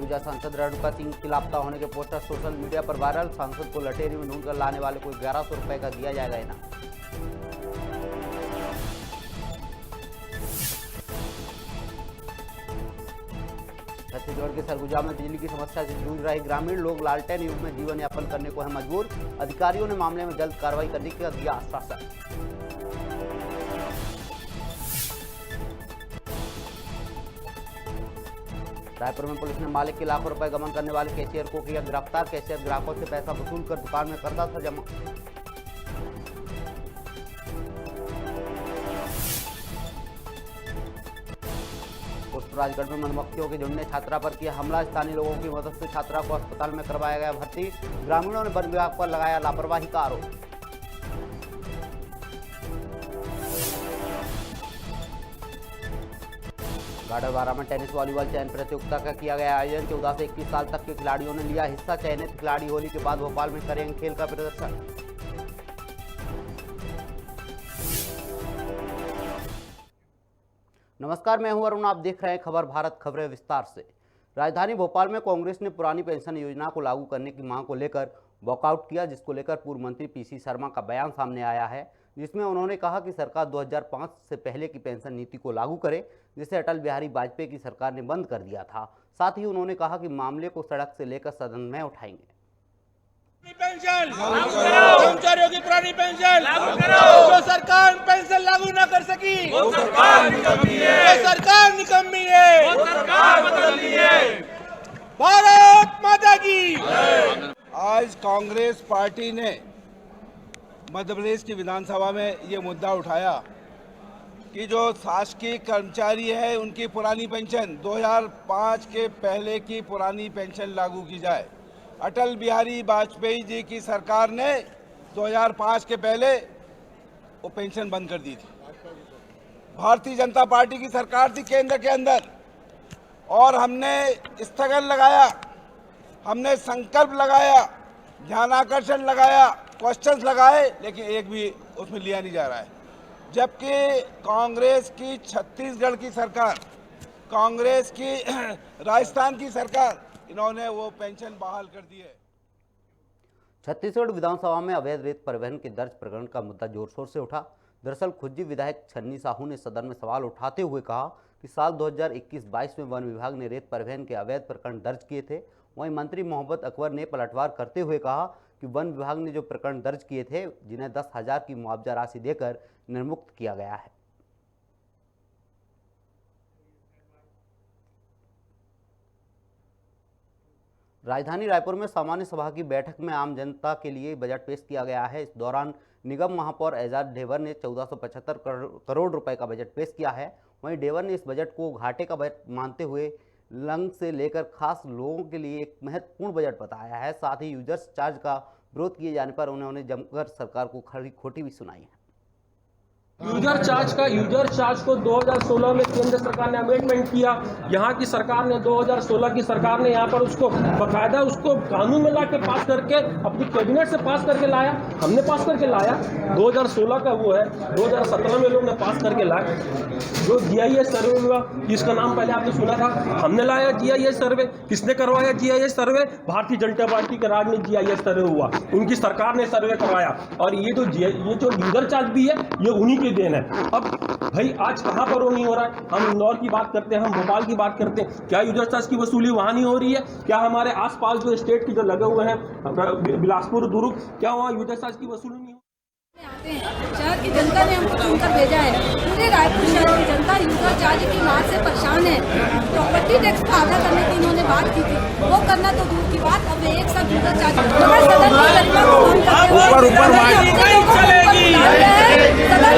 सरगुजा सांसद रेणुका सिंह के लापता होने के पोस्टर सोशल मीडिया पर वायरल। सांसद को लटेरी में ढूंढकर लाने वाले को 1100 रुपए का दिया जाएगा इनाम। छत्तीसगढ़ के सरगुजा में बिजली की समस्या से जूझ रहे ग्रामीण लोग लालटेन युग में जीवन यापन करने को है मजबूर। अधिकारियों ने मामले में जल्द कार्रवाई करने का दिया आश्वासन। रायपुर में पुलिस ने मालिक के लाखों रुपए गबन करने वाले कैशियर को किया गिरफ्तार। कैशियर ग्राहकों से पैसा वसूल कर दुकान में करता था जमा। राजगढ़ में मधुमक्खियों के झुंड ने छात्रा पर किया हमला। स्थानीय लोगों की मदद से छात्रा को अस्पताल में करवाया गया भर्ती। ग्रामीणों ने वन विभाग पर लगाया लापरवाही का आरोप। गाडरवारा में टेनिस वॉलीबॉल चयन प्रतियोगिता का किया गया आयोजन। 14 से 21 साल तक के खिलाड़ियों ने लिया हिस्सा। चयनित खिलाड़ी होली के बाद भोपाल में करेंगे खेल का प्रदर्शन। नमस्कार, मैं हूं अरुण, आप देख रहे हैं खबर भारत। खबरें विस्तार से। राजधानी भोपाल में कांग्रेस ने पुरानी पेंशन योजना को लागू करने की मांग को लेकर वॉकआउट किया, जिसको लेकर पूर्व मंत्री पीसी शर्मा का बयान सामने आया है, जिसमें उन्होंने कहा कि सरकार 2005 से पहले की पेंशन नीति को लागू करे, जिसे अटल बिहारी वाजपेयी की सरकार ने बंद कर दिया था। साथ ही उन्होंने कहा कि मामले को सड़क से लेकर सदन में उठाएंगे। पेंशन लागू करो, कर्मचारियों की पुरानी पेंशन लागू करो। जो सरकार पेंशन लागू न कर सकी वो सरकार निकम्मी है, जो सरकार निकम्मी है वो सरकार बदलनी है। भारत माता की। आज कांग्रेस पार्टी ने मध्य प्रदेश की विधानसभा में ये मुद्दा उठाया कि जो शासकीय कर्मचारी है उनकी पुरानी पेंशन 2005 के पहले की पुरानी पेंशन लागू की जाए। अटल बिहारी वाजपेयी जी की सरकार ने 2005 के पहले वो पेंशन बंद कर दी थी। भारतीय जनता पार्टी की सरकार थी केंद्र के अंदर, और हमने स्थगन लगाया, हमने संकल्प लगाया, ध्यानाकर्षण लगाया, क्वेश्चंस लगाए, लेकिन एक भी उसमें लिया नहीं जा रहा है। जबकि कांग्रेस की छत्तीसगढ़ की सरकार, कांग्रेस की राजस्थान की सरकार, इन्होंने वो पेंशन बहाल कर दी है। छत्तीसगढ़ विधानसभा में अवैध रेत परिवहन के दर्ज प्रकरण का मुद्दा जोर शोर से उठा। दरअसल खुज्जी विधायक छन्नी साहू ने सदन में सवाल उठाते हुए कहा कि साल 2021-22 में वन विभाग ने रेत परिवहन के अवैध प्रकरण दर्ज किए थे। वहीं मंत्री मोहम्मद अकबर ने पलटवार करते हुए कहा कि वन विभाग ने जो प्रकरण दर्ज किए थे, जिन्हें 10,000 की मुआवजा राशि देकर निर्मुक्त किया गया है। राजधानी रायपुर में सामान्य सभा की बैठक में आम जनता के लिए बजट पेश किया गया है। इस दौरान निगम महापौर एजाज ढेबर ने 1475 करोड़ रुपए का बजट पेश किया है। वहीं ढेबर ने इस बजट को घाटे का बजट मानते हुए लंग से लेकर खास लोगों के लिए एक महत्वपूर्ण बजट बताया है। साथ ही यूजर्स चार्ज का विरोध किए जाने पर उन्होंने जमकर सरकार को खरी खोटी भी सुनाई है। यूजर चार्ज को 2016 में केंद्र सरकार ने अमेंडमेंट किया। यहाँ की सरकार ने 2016 की सरकार ने यहाँ पर उसको बकायदा उसको कानून में ला के पास करके अपनी कैबिनेट से पास करके लाया। हमने पास करके लाया, 2016 का वो है, 2017 में लोग ने पास करके लाया। जो GIS सर्वे हुआ, जिसका नाम पहले आपने सुना था, हमने लाया GIS सर्वे। किसने करवाया GIS सर्वे? भारतीय जनता पार्टी के राज में GIS सर्वे हुआ, उनकी सरकार ने सर्वे करवाया। और ये जो यूजर चार्ज भी है, ये उन्हीं देन है। अब भाई आज कहां पर वो नहीं हो रहा है? हम इंदौर की बात करते हैं, हम भोपाल की बात करते हैं, क्या यूजर चार्ज की वसूली वहां नहीं हो रही है? क्या हमारे आसपास जो स्टेट की जो लगे हुए हैं, बिलासपुर, दुर्ग, क्या वहां यूजर चार्ज की वसूली नहीं हो? शहर की जनता ने हमको चुनकर भेजा है। पूरे रायपुर शहर की जनता यूजर चार्ज की मार से परेशान है। प्रॉपर्टी टैक्स को आधा करने की इन्होंने बात की थी, वो करना तो दूर की बात, अब एक साथ यूजर चार्ज सदन में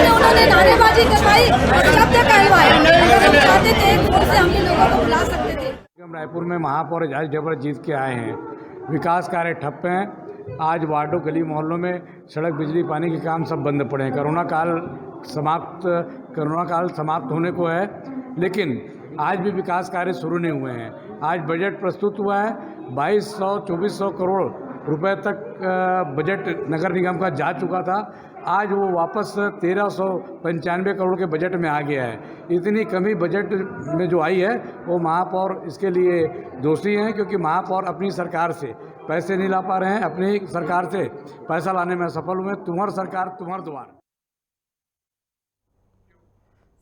उन्होंने नारेबाजी करवाई, शब्द कहलवाए। अगर हम चाहते थे एक वोट से हम ही लोगों को बुला सकते थे। हम रायपुर में महापौर एजाज ढेबर जीत के आए हैं। विकास कार्य ठप हैं। आज वार्डों, गली मोहल्लों में सड़क, बिजली, पानी के काम सब बंद पड़े हैं। कोरोना काल समाप्त होने को है, लेकिन आज भी विकास कार्य शुरू नहीं हुए हैं। आज बजट प्रस्तुत हुआ है, 2200-2400 करोड़ रुपए तक बजट नगर निगम का जा चुका था। आज वो वापस 1395 करोड़ के बजट में आ गया है। इतनी कमी बजट में जो आई है वो महापौर इसके लिए दोषी हैं, क्योंकि महापौर अपनी सरकार से पैसे नहीं ला पा रहे हैं, अपनी सरकार से पैसा लाने में सफल हुए। तुम्हारी सरकार तुम्हारे द्वार।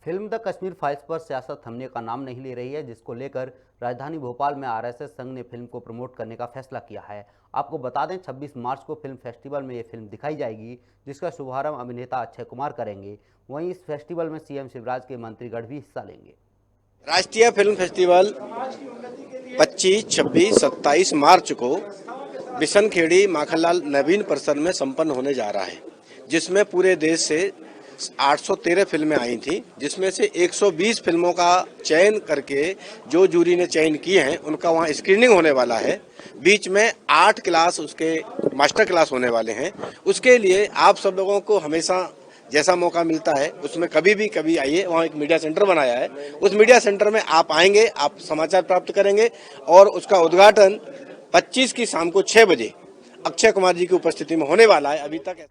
फिल्म द कश्मीर फाइल्स पर सियासत थमने का नाम नहीं ले रही है, जिसको लेकर राजधानी भोपाल में आरएसएस संघ ने फिल्म को प्रमोट करने का फैसला किया है। आपको बता दें 26 मार्च को फिल्म फेस्टिवल में ये फिल्म दिखाई जाएगी, जिसका शुभारंभ अभिनेता अक्षय कुमार करेंगे। वहीं इस फेस्टिवल में सीएम शिवराज के मंत्रीगण भी हिस्सा लेंगे। राष्ट्रीय फिल्म फेस्टिवल 25, 26, 27 मार्च को बिशनखेड़ी माखनलाल नवीन परिसर में संपन्न होने जा रहा है, जिसमें पूरे देश से 813 फिल्में आई थी, जिसमें से 120 फिल्मों का चयन करके जो जूरी ने चयन किए हैं उनका वहाँ स्क्रीनिंग होने वाला है। बीच में 8 क्लास उसके मास्टर क्लास होने वाले हैं। उसके लिए आप सब लोगों को हमेशा जैसा मौका मिलता है उसमें कभी आइए। वहाँ एक मीडिया सेंटर बनाया है, उस मीडिया सेंटर में आप आएंगे, आप समाचार प्राप्त करेंगे और उसका उद्घाटन 25 की शाम को 6 बजे अक्षय कुमार जी की उपस्थिति में होने वाला है। अभी तक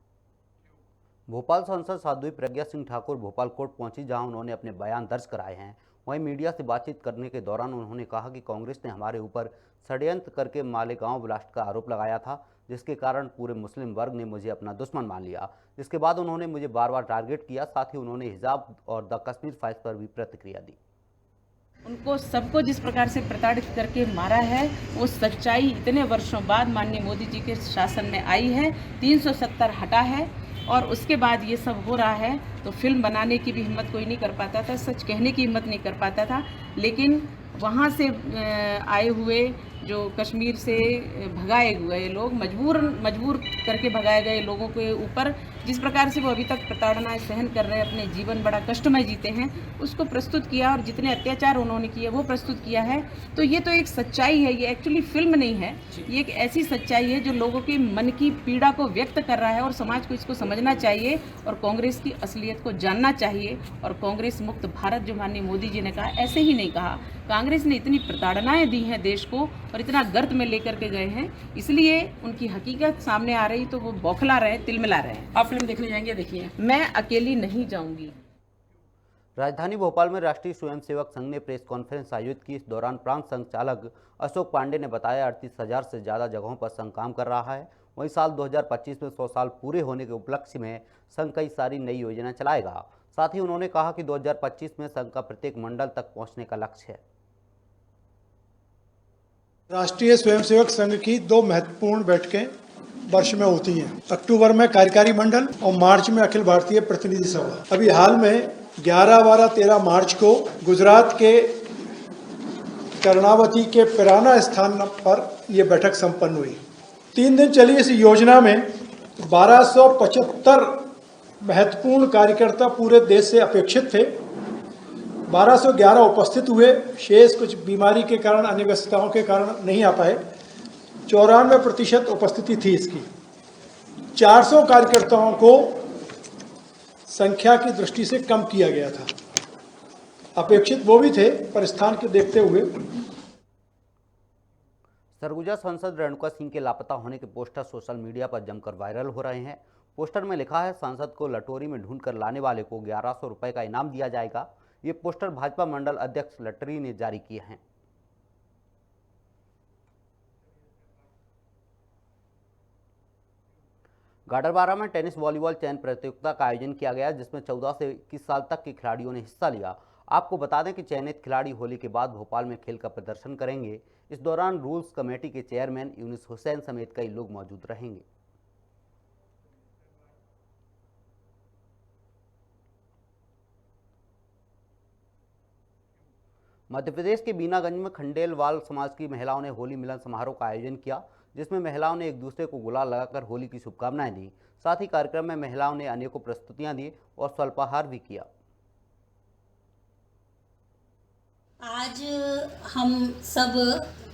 भोपाल सांसद साध्वी प्रज्ञा सिंह ठाकुर भोपाल कोर्ट पहुंची, जहां उन्होंने अपने बयान दर्ज कराए हैं। वहीं मीडिया से बातचीत करने के दौरान उन्होंने कहा कि कांग्रेस ने हमारे ऊपर षड्यंत्र करके मालेगांव ब्लास्ट का आरोप लगाया था, जिसके कारण पूरे मुस्लिम वर्ग ने मुझे अपना दुश्मन मान लिया। जिसके बाद उन्होंने मुझे बार बार टारगेट किया। साथ ही उन्होंने हिजाब और द कश्मीर फाइल्स पर भी प्रतिक्रिया दी। उनको सबको जिस प्रकार से प्रताड़ित करके मारा है, वो सच्चाई इतने वर्षों बाद माननीय मोदी जी के शासन में आई है। 370 हटा है और उसके बाद ये सब हो रहा है, तो फिल्म बनाने की भी हिम्मत कोई नहीं कर पाता था, सच कहने की हिम्मत नहीं कर पाता था। लेकिन वहाँ से आए हुए जो कश्मीर से भगाए गए लोग, मजबूर करके भगाए गए लोगों के ऊपर जिस प्रकार से वो अभी तक प्रताड़नाएं सहन कर रहे हैं, अपने जीवन बड़ा कष्टमय जीते हैं, उसको प्रस्तुत किया और जितने अत्याचार उन्होंने किए वो प्रस्तुत किया है। तो ये तो एक सच्चाई है, ये एक्चुअली फिल्म नहीं है, ये एक ऐसी सच्चाई है जो लोगों के मन की पीड़ा को व्यक्त कर रहा है और समाज को इसको समझना चाहिए और कांग्रेस की असलियत को जानना चाहिए। और कांग्रेस मुक्त भारत जो माननीय मोदी जी ने कहा, ऐसे ही नहीं कहा। कांग्रेस ने इतनी प्रताड़नाएं दी हैं देश को और इतना गर्त में लेकर के गए हैं, इसलिए उनकी हकीकत सामने आ रही तो वो बौखला रहे, तिलमिला रहे। आप फिल्म देखने जाएंगे? देखिए, मैं अकेली नहीं जाऊंगी। राजधानी भोपाल में राष्ट्रीय स्वयंसेवक संघ ने प्रेस कॉन्फ्रेंस आयोजित की। इस दौरान प्रांत संघ चालक अशोक पांडे ने बताया 38,000 से ज़्यादा जगहों पर संघ काम कर रहा है। वहीं साल 2025 में 100 साल पूरे होने के उपलक्ष्य में संघ कई सारी नई योजनाएं चलाएगा। साथ ही उन्होंने कहा कि 2025 में संघ का प्रत्येक मंडल तक पहुंचने का लक्ष्य है। राष्ट्रीय स्वयंसेवक संघ की 2 महत्वपूर्ण बैठकें वर्ष में होती हैं। अक्टूबर में कार्यकारी मंडल और मार्च में अखिल भारतीय प्रतिनिधि सभा। अभी हाल में 11, 12, 13 मार्च को गुजरात के कर्णावती के पिराना स्थान पर यह बैठक संपन्न हुई। 3 दिन चली इस योजना में 1275 महत्वपूर्ण कार्यकर्ता पूरे देश से अपेक्षित थे। 1211 उपस्थित हुए, शेष कुछ बीमारी के कारण, अन्य व्यस्तताओं के कारण नहीं आ पाए। 94% उपस्थिति थी इसकी। 400 कार्यकर्ताओं को संख्या की दृष्टि से कम किया गया था। अपेक्षित वो भी थे, पर स्थान के देखते हुए। सरगुजा सांसद रेणुका सिंह के लापता होने के पोस्टर सोशल मीडिया पर जमकर वायरल हो रहे हैं। पोस्टर में लिखा है, सांसद को लटोरी में ढूंढकर लाने वाले को 1100 रुपए का इनाम दिया जाएगा। ये पोस्टर भाजपा मंडल अध्यक्ष लटरी ने जारी किए हैं। गाडरवारा में टेनिस वॉलीबॉल चयन प्रतियोगिता का आयोजन किया गया, जिसमें 14 से 21 साल तक के खिलाड़ियों ने हिस्सा लिया। आपको बता दें कि चयनित खिलाड़ी होली के बाद भोपाल में खेल का प्रदर्शन करेंगे। इस दौरान रूल्स कमेटी के चेयरमैन यूनुस हुसैन समेत कई लोग मौजूद रहेंगे। मध्य प्रदेश के बीनागंज में खंडेलवाल समाज की महिलाओं ने होली मिलन समारोह का आयोजन किया, जिसमें महिलाओं ने एक दूसरे को गुलाल लगाकर होली की शुभकामनाएं दी। साथ ही कार्यक्रम में महिलाओं ने अनेकों प्रस्तुतियां दी और स्वल्पाहार भी किया। आज हम सब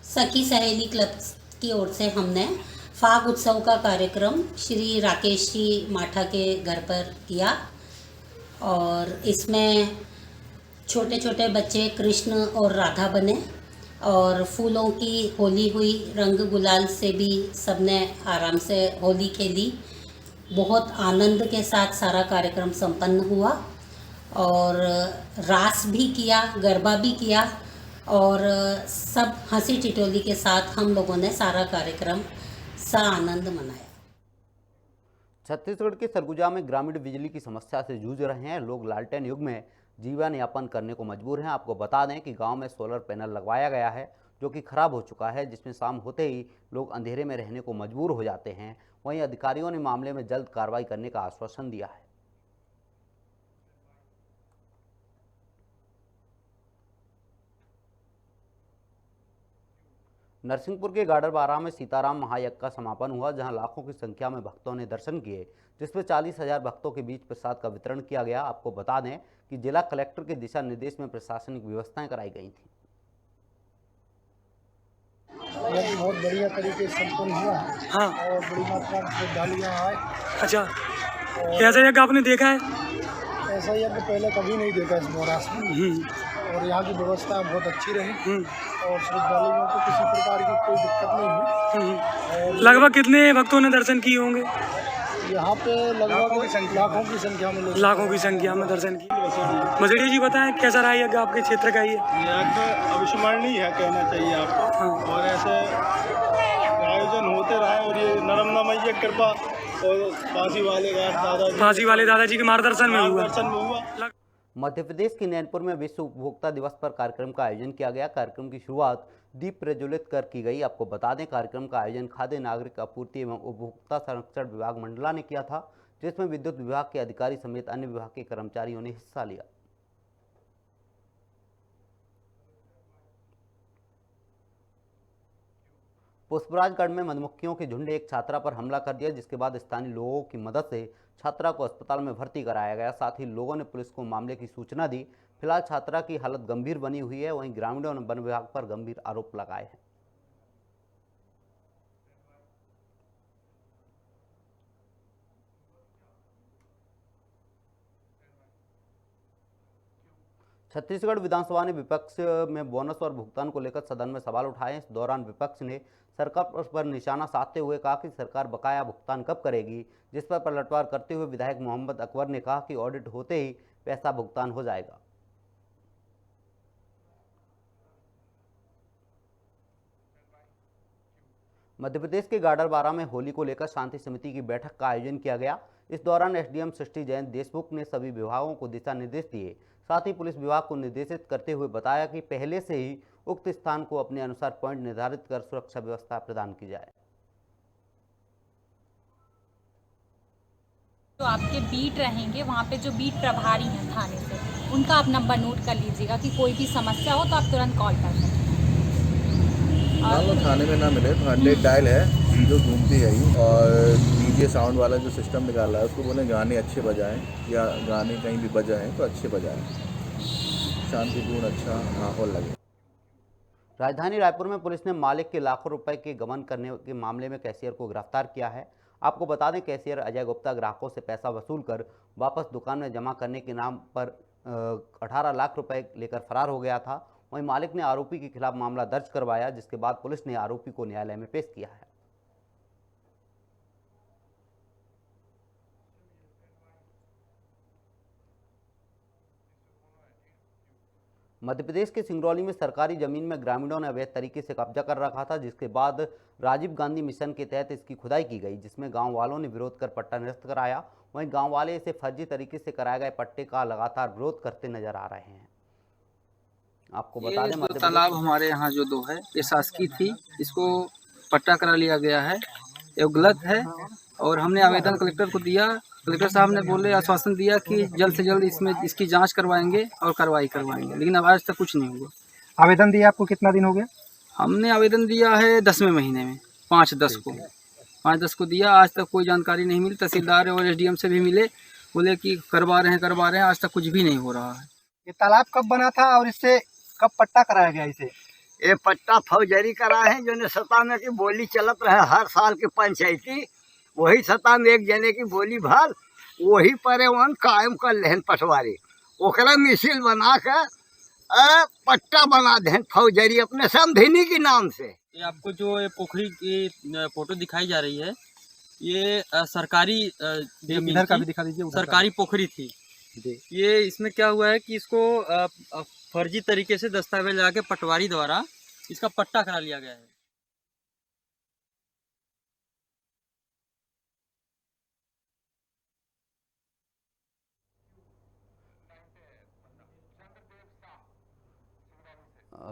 सखी सहेली क्लब की ओर से हमने फाग उत्सव का कार्यक्रम श्री राकेश जी माठा के घर पर किया और इसमें छोटे छोटे बच्चे कृष्ण और राधा बने और फूलों की होली हुई, रंग गुलाल से भी सबने आराम से होली खेली। बहुत आनंद के साथ सारा कार्यक्रम संपन्न हुआ और रास भी किया, गरबा भी किया और सब हंसी टिटोली के साथ हम लोगों ने सारा कार्यक्रम आनंद मनाया। छत्तीसगढ़ के सरगुजा में ग्रामीण बिजली की समस्या से जूझ रहे हैं लोग। लालटेन युग में जीवन यापन करने को मजबूर हैं। आपको बता दें कि गांव में सोलर पैनल लगवाया गया है जो कि खराब हो चुका है, जिसमें शाम होते ही लोग अंधेरे में रहने को मजबूर हो जाते हैं। वहीं अधिकारियों ने मामले में जल्द कार्रवाई करने का आश्वासन दिया है। नरसिंहपुर के गाडरबारा में सीताराम महायज्ञ का समापन हुआ, जहां लाखों की संख्या में भक्तों ने दर्शन किए, जिसमें 40,000 भक्तों के बीच प्रसाद का वितरण किया गया। आपको बता दें कि जिला कलेक्टर के दिशा निर्देश में प्रशासनिक व्यवस्थाएं कराई गई थी। यज्ञ बहुत बढ़िया तरीके से संपन्न हुआ। हाँ। और बड़ी मात्रा में श्रद्धालु यहाँ आए। अच्छा, कैसा यज्ञ आपने देखा है? ऐसा यज्ञ पहले कभी नहीं देखा इस महाराष्ट्र में। और यहाँ की व्यवस्था बहुत अच्छी रही और श्रद्धालुओं को किसी प्रकार की कोई दिक्कत नहीं हुई। लगभग कितने भक्तों ने दर्शन किए होंगे? यहाँ पे लगभग लाखों की संख्या में दर्शन किए। मजेड़ी जी बताएं कैसा रहा यज्ञ आपके क्षेत्र का? ये यज्ञ अविस्मरणीय है कहना चाहिए आपको। हाँ। और ऐसे आयोजन होते रहे और ये नर्मदामयी की कृपा और फांसी वाले दादाजी के मार्गदर्शन में हुआ। मध्य प्रदेश के नैनपुर में विश्व उपभोक्ता दिवस पर कार्यक्रम का आयोजन किया गया। कार्यक्रम की शुरुआत दीप प्रज्वलित कर की गई। आपको बता दें कार्यक्रम का आयोजन खाद्य नागरिक आपूर्ति एवं उपभोक्ता संरक्षण विभाग मंडला ने किया था, जिसमें विद्युत विभाग के अधिकारी समेत अन्य विभाग के कर्मचारियों ने हिस्सा लिया। पुष्पराजगढ़ में मधुमक्खियों के झुंड एक छात्रा पर हमला कर दिया, जिसके बाद स्थानीय लोगों की मदद से छात्रा को अस्पताल में भर्ती कराया गया। साथ ही लोगों ने पुलिस को मामले की सूचना दी। फिलहाल छात्रा की हालत गंभीर बनी हुई है। वहीं ग्रामीणों ने वन विभाग पर गंभीर आरोप लगाए हैं। छत्तीसगढ़ विधानसभा ने विपक्ष में बोनस और भुगतान को लेकर सदन में सवाल उठाए। इस दौरान विपक्ष ने सरकार पर निशाना साधते हुए कहा कि सरकार बकाया भुगतान कब करेगी, जिस पर पलटवार करते हुए विधायक मोहम्मद अकबर ने कहा कि ऑडिट होते ही पैसा भुगतान हो जाएगा। मध्य प्रदेश के गाडरबारा में होली को लेकर शांति समिति की बैठक का आयोजन किया गया। इस दौरान एसडीएम सृष्टि जयंत देशमुख ने सभी विभागों को दिशा निर्देश दिए। साथ ही पुलिस विभाग को निर्देशित करते हुए बताया कि पहले से ही उक्त स्थान को अपने अनुसार पॉइंट निर्धारित कर सुरक्षा व्यवस्था प्रदान की जाए। तो आपके बीट रहेंगे, वहाँ पे जो बीट प्रभारी हैं थाने से, उनका आप नंबर नोट कर लीजिएगा कि कोई भी समस्या हो तो आप तुरंत कॉल कर सकते हैं। वो थाने में ना मिले तो 100 डायल है जो घूमती है ही, और डीजे साउंड वाला जो सिस्टम निकाला है उसको बोले गाने अच्छे बजाएं या गाने कहीं भी बजाएं तो अच्छे बजाएं, शांतिपूर्ण अच्छा माहौल लगे। राजधानी रायपुर में पुलिस ने मालिक के लाखों रुपए के गबन करने के मामले में कैशियर को गिरफ्तार किया है। आपको बता दें कैशियर अजय गुप्ता ग्राहकों से पैसा वसूल कर वापस दुकान में जमा करने के नाम पर 18 लाख रुपए लेकर फरार हो गया था। वहीं मालिक ने आरोपी के खिलाफ मामला दर्ज करवाया, जिसके बाद पुलिस ने आरोपी को न्यायालय में पेश किया है। मध्य प्रदेश के सिंगरौली में सरकारी जमीन में ग्रामीणों ने अवैध तरीके से कब्जा कर रखा था, जिसके बाद राजीव गांधी मिशन के तहत इसकी खुदाई की गई, जिसमें गांव वालों ने विरोध कर पट्टा निरस्त कराया। वहीं गांव वाले इसे फर्जी तरीके से कराए गए पट्टे का लगातार विरोध करते नजर आ रहे हैं। आपको बता दें तालाब हमारे यहाँ जो 2 है ये शासकीय थी, इसको पट्टा करा लिया गया है, ये गलत है। और हमने आवेदन कलेक्टर को दिया, कलेक्टर साहब ने बोले आश्वासन दिया कि जल्द से जल्द इसकी जांच करवाएंगे और कार्रवाई करवाएंगे, लेकिन अब आज तक कुछ नहीं हुआ। आवेदन दिया आपको कितना दिन हो गया? हमने आवेदन दिया है 10वें महीने में, 5/10 को दिया। आज तक कोई जानकारी नहीं मिली। तहसीलदार और एसडीएम से भी मिले, बोले कि करवा रहे हैं, आज तक कुछ भी नहीं हो रहा है। ये तालाब कब बना था और इससे कब पट्टा कराया गया? इसे ये पट्टा फौजरी करा है जो 97 की बोली चलत रहे हर साल के पंचायती, वही 97 जने की बोली भर वही पर वन कायम कर लेहन पटवारी, ओकरा मिसिल बना कर पट्टा बना दें फौजरी अपने समधिनी के नाम से। ये आपको जो ये पोखरी की फोटो दिखाई जा रही है, ये सरकारी जमीन इधर का थी, भी दिखा दीजिए, उधर का। सरकारी पोखरी थी। ये इसमें क्या हुआ है कि इसको फर्जी तरीके से दस्तावेज लगा के पटवारी द्वारा इसका पट्टा करा लिया गया है।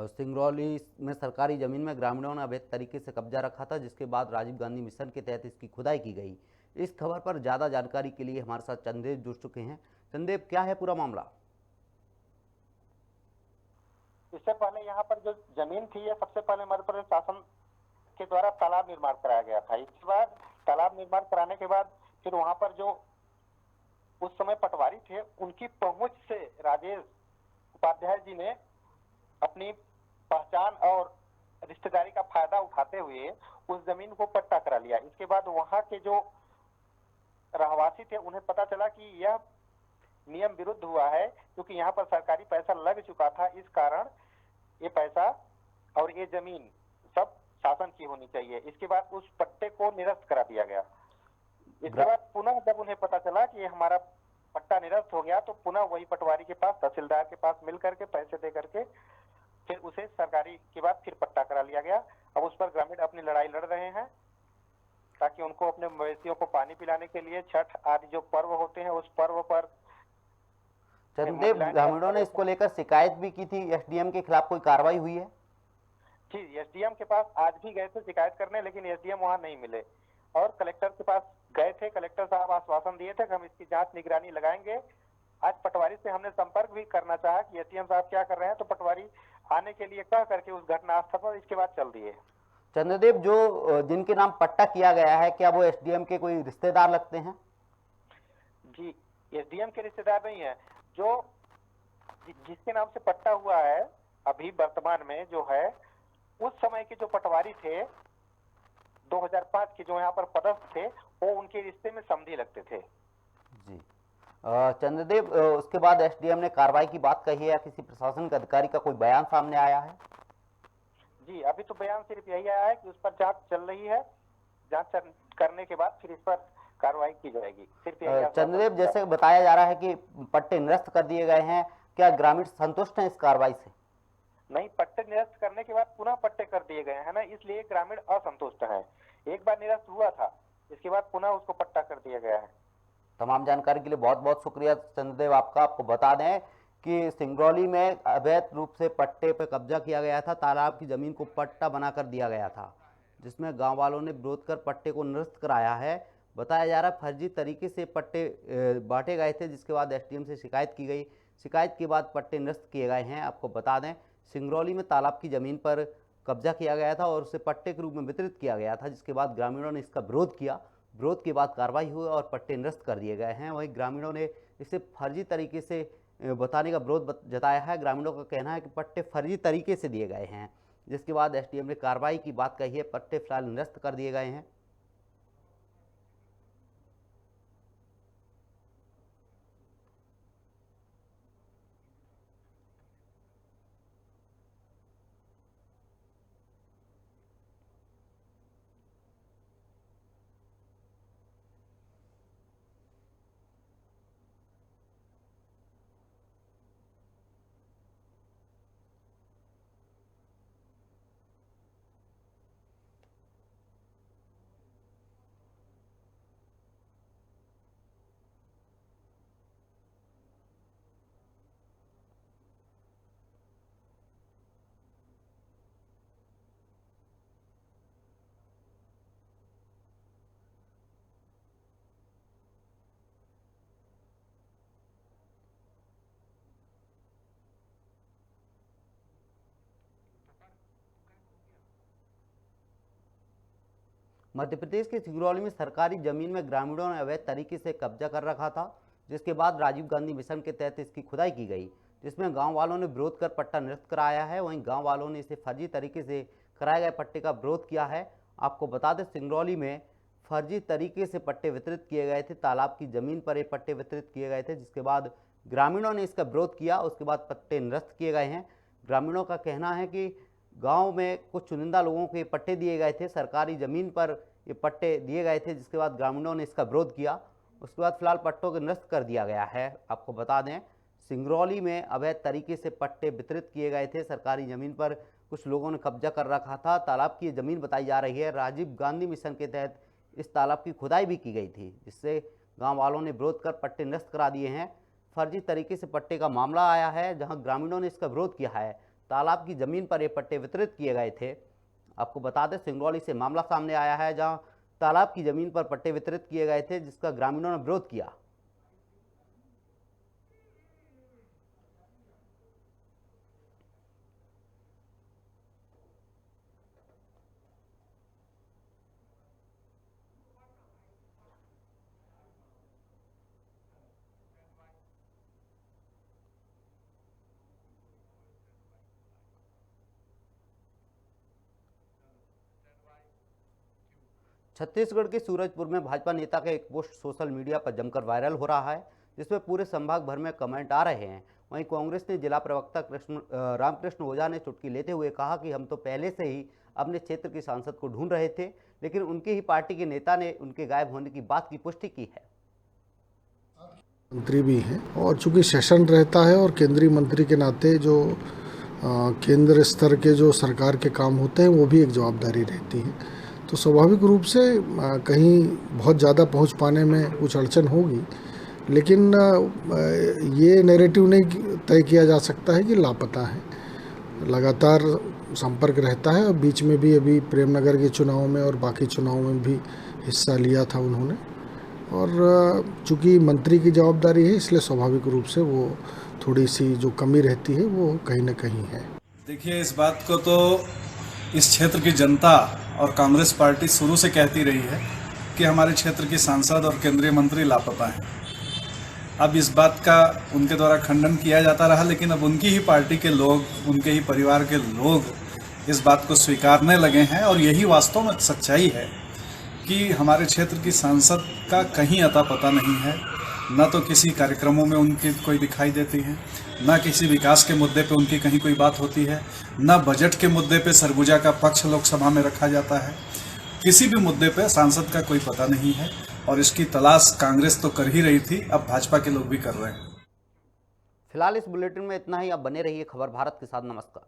सिंगरौली में सरकारी जमीन में ग्रामीणों ने अवैध तरीके से कब्जा रखा था, जिसके बाद राजीव गांधी मिशन के तहत इसकी खुदाई की गई। इस खबर पर ज़्यादा जानकारी के लिए हमारे साथ चंदेव जुड़ चुके हैं। चंदेव, क्या है पूरा मामला? इससे पहले यहाँ पर जो जमीन थी, ये सबसे पहले मध्य प्रदेश शासन के द्वारा तालाब निर्माण कराया गया था। इसके बाद तालाब निर्माण कराने के बाद फिर वहाँ पर जो उस समय पटवारी थे, उनकी पहुंच से राजेश उपाध्याय जी ने अपनी पहचान और रिश्तेदारी का फायदा उठाते हुए उस जमीन को पट्टा करा लिया। इसके बाद वहाँ के जो रहवासी थे, उन्हें पता चला कि यह नियम विरुद्ध हुआ है, क्योंकि यहाँ पर सरकारी पैसा लग चुका था। इस कारण ये पैसा और ये जमीन सब शासन की होनी चाहिए। इसके बाद उस पट्टे को निरस्त करा दिया गया। इसके बाद पुनः जब उन्हें पता चला कि ये हमारा पट्टा निरस्त हो गया, तो पुनः वही पटवारी के पास, तहसीलदार के पास मिल करके पैसे दे करके फिर उसे सरकारी के बाद फिर पट्टा करा लिया गया। अब उस पर ग्रामीण अपनी लड़ाई लड़ रहे हैं, ताकि उनको अपने मवेशियों को पानी पिलाने के लिए छठ आदि जो पर्व होते हैं, उस पर्व पर। चंदेव, ग्रामीणों ने इसको लेकर शिकायत भी की थी, एसडीएम के खिलाफ कोई कार्रवाई हुई है? जी, एसडीएम के पास आज भी गए थे शिकायत करने, लेकिन एसडीएम वहां नहीं मिले। और कलेक्टर के पास गए थे, कलेक्टर साहब आश्वासन दिए थे कि हम इसकी जांच निगरानी लगाएंगे। आज पटवारी से हमने संपर्क भी करना चाहा कि एसडीएम साहब क्या कर रहे हैं, तो पटवारी आने के लिए कह करके उस घटनास्थल पर इसके बाद चल दिए। चंद्रदेव, जो जिनके नाम पट्टा किया गया है, क्या वो एसडीएम के कोई रिश्तेदार लगते हैं? जी, एसडीएम के रिश्तेदार नहीं है। जो जिसके नाम से पट्टा हुआ है अभी वर्तमान में जो है, उस समय के जो पटवारी थे 2005 के, जो यहाँ पर पदस्थ थे, वो उनके रिश्ते में समधी लगते थे। जी चंद्रदेव, उसके बाद एसडीएम ने कार्रवाई की बात कही है या किसी प्रशासनिक अधिकारी का कोई बयान सामने आया है? जी, अभी तो बयान सिर्फ यही आया है कि उस पर जांच चल रही है। जांच करने के बाद फिर इस पर कार्रवाई की जाएगी। सिर्फ चंद्रदेव, जैसे बताया जा रहा है कि पट्टे निरस्त कर दिए गए हैं, क्या ग्रामीण संतुष्ट हैं इस कार्रवाई से? नहीं, पट्टे निरस्त करने के बाद पुनः पट्टे कर दिए गए हैं ना, इसलिए ग्रामीण असंतुष्ट हैं। एक बार निरस्त हुआ था, इसके बाद पुनः उसको पट्टा कर दिया गया है। तमाम जानकारी के लिए बहुत बहुत शुक्रिया चंद्रदेव आपका। आपको बता दें कि सिंगरौली में अवैध रूप से पट्टे पर कब्जा किया गया था, तालाब की जमीन को पट्टा बनाकर दिया गया था, जिसमें गांव वालों ने विरोध कर पट्टे को निरस्त कराया है। बताया जा रहा है फर्जी तरीके से पट्टे बांटे गए थे, जिसके बाद एसडीएम से शिकायत की गई। शिकायत के बाद पट्टे निरस्त किए गए हैं। आपको बता दें, सिंगरौली में तालाब की जमीन पर कब्जा किया गया था और उसे पट्टे के रूप में वितरित किया गया था, जिसके बाद ग्रामीणों ने इसका विरोध किया। विरोध के बाद कार्रवाई हुई और पट्टे निरस्त कर दिए गए हैं। वहीं ग्रामीणों ने इसे फर्जी तरीके से बताने का विरोध जताया है। ग्रामीणों का कहना है कि पट्टे फर्जी तरीके से दिए गए हैं, जिसके बाद एसडीएम ने कार्रवाई की बात कही है। पट्टे फिलहाल निरस्त कर दिए गए हैं। मध्य प्रदेश के सिंगरौली में सरकारी जमीन में ग्रामीणों ने अवैध तरीके से कब्जा कर रखा था, जिसके बाद राजीव गांधी मिशन के तहत इसकी खुदाई की गई, जिसमें गांव वालों ने विरोध कर पट्टा निरस्त कराया है। वहीं गांव वालों ने इसे फर्जी तरीके से कराए गए पट्टे का विरोध किया है। आपको बता दें, सिंगरौली में फर्जी तरीके से पट्टे वितरित किए गए थे। तालाब की जमीन पर ये पट्टे वितरित किए गए थे, जिसके बाद ग्रामीणों ने इसका विरोध किया। उसके बाद पट्टे निरस्त किए गए हैं। ग्रामीणों का कहना है कि गांव में कुछ चुनिंदा लोगों को ये पट्टे दिए गए थे, सरकारी ज़मीन पर ये पट्टे दिए गए थे, जिसके बाद ग्रामीणों ने इसका विरोध किया। उसके बाद फिलहाल पट्टों को निरस्त कर दिया गया है। आपको बता दें, सिंगरौली में अवैध तरीके से पट्टे वितरित किए गए थे। सरकारी ज़मीन पर कुछ लोगों ने कब्जा कर रखा था। तालाब की ज़मीन बताई जा रही है। राजीव गांधी मिशन के तहत इस तालाब की खुदाई भी की गई थी, जिससे गांव वालों ने विरोध कर पट्टे निरस्त करा दिए हैं। फर्जी तरीके से पट्टे का मामला आया है, जहां ग्रामीणों ने इसका विरोध किया है। तालाब की ज़मीन पर ये पट्टे वितरित किए गए थे। आपको बता दें, सिंगरौली से मामला सामने आया है, जहां तालाब की ज़मीन पर पट्टे वितरित किए गए थे, जिसका ग्रामीणों ने विरोध किया। छत्तीसगढ़ के सूरजपुर में भाजपा नेता का एक पोस्ट सोशल मीडिया पर जमकर वायरल हो रहा है, जिसमें पूरे संभाग भर में कमेंट आ रहे हैं। वहीं कांग्रेस ने जिला प्रवक्ता रामकृष्ण ओझा ने चुटकी लेते हुए कहा कि हम तो पहले से ही अपने क्षेत्र के सांसद को ढूंढ रहे थे, लेकिन उनकी ही पार्टी के नेता ने उनके गायब होने की बात की पुष्टि की है। मंत्री भी हैं और चूंकि सेशन रहता है और केंद्रीय मंत्री के नाते जो केंद्र स्तर के जो सरकार के काम होते हैं वो भी एक जवाबदारी रहती है, तो स्वाभाविक रूप से कहीं बहुत ज़्यादा पहुंच पाने में कुछ अड़चन होगी, लेकिन ये नैरेटिव नहीं तय किया जा सकता है कि लापता है। लगातार संपर्क रहता है और बीच में भी अभी प्रेमनगर के चुनाव में और बाकी चुनाव में भी हिस्सा लिया था उन्होंने, और चूँकि मंत्री की जवाबदारी है इसलिए स्वाभाविक रूप से वो थोड़ी सी जो कमी रहती है वो कहीं ना कहीं है। देखिए, इस बात को तो इस क्षेत्र की जनता और कांग्रेस पार्टी शुरू से कहती रही है कि हमारे क्षेत्र की सांसद और केंद्रीय मंत्री लापता हैं। अब इस बात का उनके द्वारा खंडन किया जाता रहा, लेकिन अब उनकी ही पार्टी के लोग, उनके ही परिवार के लोग इस बात को स्वीकारने लगे हैं, और यही वास्तव में सच्चाई है कि हमारे क्षेत्र की सांसद का कहीं अता पता नहीं है। न तो किसी कार्यक्रमों में उनकी कोई दिखाई देती है, न किसी विकास के मुद्दे पे उनकी कहीं कोई बात होती है, न बजट के मुद्दे पे सरगुजा का पक्ष लोकसभा में रखा जाता है। किसी भी मुद्दे पे सांसद का कोई पता नहीं है, और इसकी तलाश कांग्रेस तो कर ही रही थी, अब भाजपा के लोग भी कर रहे हैं। फिलहाल इस बुलेटिन में इतना ही। अब बने रहिए खबर भारत के साथ। नमस्कार।